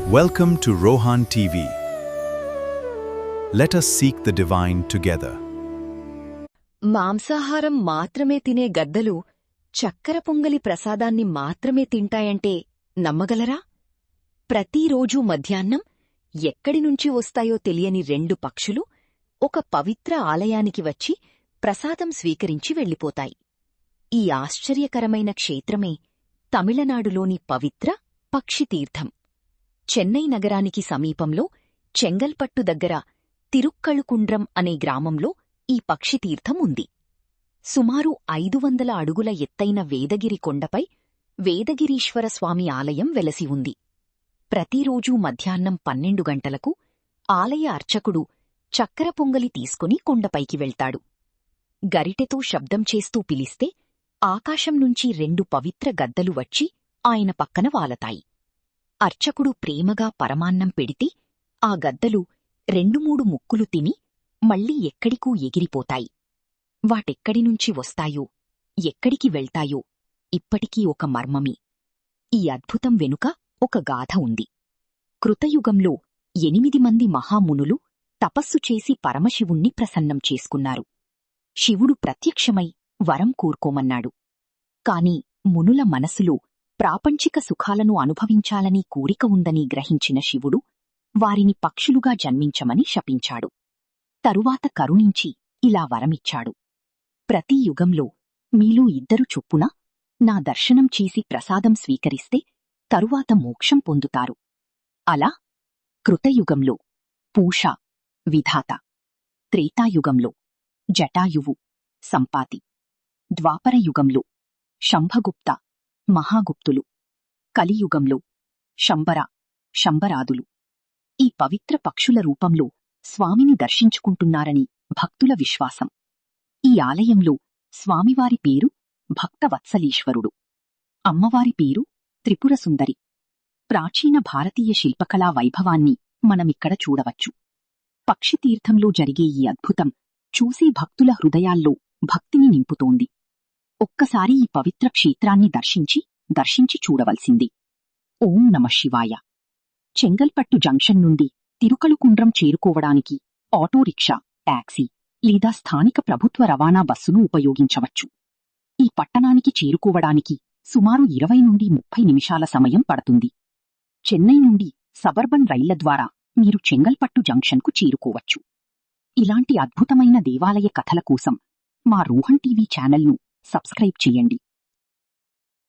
Welcome to Rohan TV. Let us seek the divine together. మాంసాహారం మాత్రమే తినే గద్దలు చక్కెర పొంగలి ప్రసాదాన్ని మాత్రమే తింటాయంటే నమ్మగలరా? ప్రతిరోజూ మధ్యాహ్నం ఎక్కడినుంచి వస్తాయో తెలియని రెండు పక్షులు ఒక పవిత్ర ఆలయానికి వచ్చి ప్రసాదం స్వీకరించి వెళ్ళిపోతాయి. ఈ ఆశ్చర్యకరమైన క్షేత్రమే తమిళనాడులోని పవిత్ర పక్షితీర్థం. చెన్నై నగరానికి సమీపంలో చెంగల్పట్టు దగ్గర తిరుక్కళుకుండ్రం అనే గ్రామంలో ఈ పక్షితీర్థం ఉంది. సుమారు 500 అడుగుల ఎత్తైన వేదగిరి కొండపై వేదగిరీశ్వరస్వామి ఆలయం వెలసి ఉంది. ప్రతిరోజూ మధ్యాహ్నం 12 గంటలకు ఆలయ అర్చకుడు చక్కెర పొంగలి తీసుకుని కొండపైకి వెళ్తాడు. గరిటెతో శబ్దం చేస్తూ పిలిస్తే ఆకాశం నుంచి 2 పవిత్ర గద్దలు వచ్చి ఆయన పక్కన వాలతాయి. అర్చకుడు ప్రేమగా పరమాన్నం పెడితే ఆ గద్దలు 2-3 ముక్కులు తిని మళ్లీ ఎక్కడికూ ఎగిరిపోతాయి. వాటెక్కడినుంచి వస్తాయో, ఎక్కడికి వెళ్తాయో ఇప్పటికీ ఒక మర్మమే. ఈ అద్భుతం వెనుక ఒక గాథ ఉంది. కృతయుగంలో 8 మంది మహామునులు తపస్సు చేసి పరమశివుణ్ణి ప్రసన్నం చేసుకున్నారు. శివుడు ప్రత్యక్షమై వరం కోరుకోమన్నాడు. కాని మునుల మనసులో ప్రాపంచిక సుఖాలను అనుభవించాలని కోరిక ఉందని గ్రహించిన శివుడు వారిని పక్షులుగా జన్మించమని శపించాడు. తరువాత కరుణించి ఇలా వరమిచ్చాడు. ప్రతి యుగంలో మీలో 2 చొప్పున నా దర్శనం చేసి ప్రసాదం స్వీకరిస్తే తరువాత మోక్షం పొందుతారు. అలా కృతయుగంలో పూష, విధాత, త్రేతాయుగంలో జటాయువు, సంపాతి, ద్వాపరయుగంలో శంభగుప్త, మహాగుప్తులు, కలియుగంలో శంబర, శంబరాదులు ఈ పవిత్ర పక్షుల రూపంలో స్వామిని దర్శించుకుంటున్నారని భక్తుల విశ్వాసం. ఈ ఆలయంలో స్వామివారి పేరు భక్తవత్సలీశ్వరుడు, అమ్మవారి పేరు త్రిపురసుందరి. ప్రాచీన భారతీయ శిల్పకళా వైభవాన్ని మనమిక్కడ చూడవచ్చు. పక్షితీర్థంలో జరిగే ఈ అద్భుతం చూసే భక్తుల హృదయాల్లో భక్తిని నింపుతోంది. ఒక్కసారి ఈ పవిత్ర క్షేత్రాన్ని దర్శించి చూడవలసింది. ఓం నమః శివాయ. చెంగల్పట్టు జంక్షన్ నుండి తిరుకళుకుండ్రం చేరుకోవడానికి ఆటోరిక్షా, టాక్సీ లేదా స్థానిక ప్రభుత్వ రవాణా బస్సును ఉపయోగించవచ్చు. ఈ పట్టణానికి చేరుకోవడానికి సుమారు 20 నుండి 30 నిమిషాల సమయం పడుతుంది. చెన్నై నుండి సబర్బన్ రైళ్ల ద్వారా మీరు చెంగల్పట్టు జంక్షన్కు చేరుకోవచ్చు. ఇలాంటి అద్భుతమైన దేవాలయ కథల కోసం మా రోహన్ టీవీ ఛానల్ను సబ్స్క్రైబ్ చేయండి.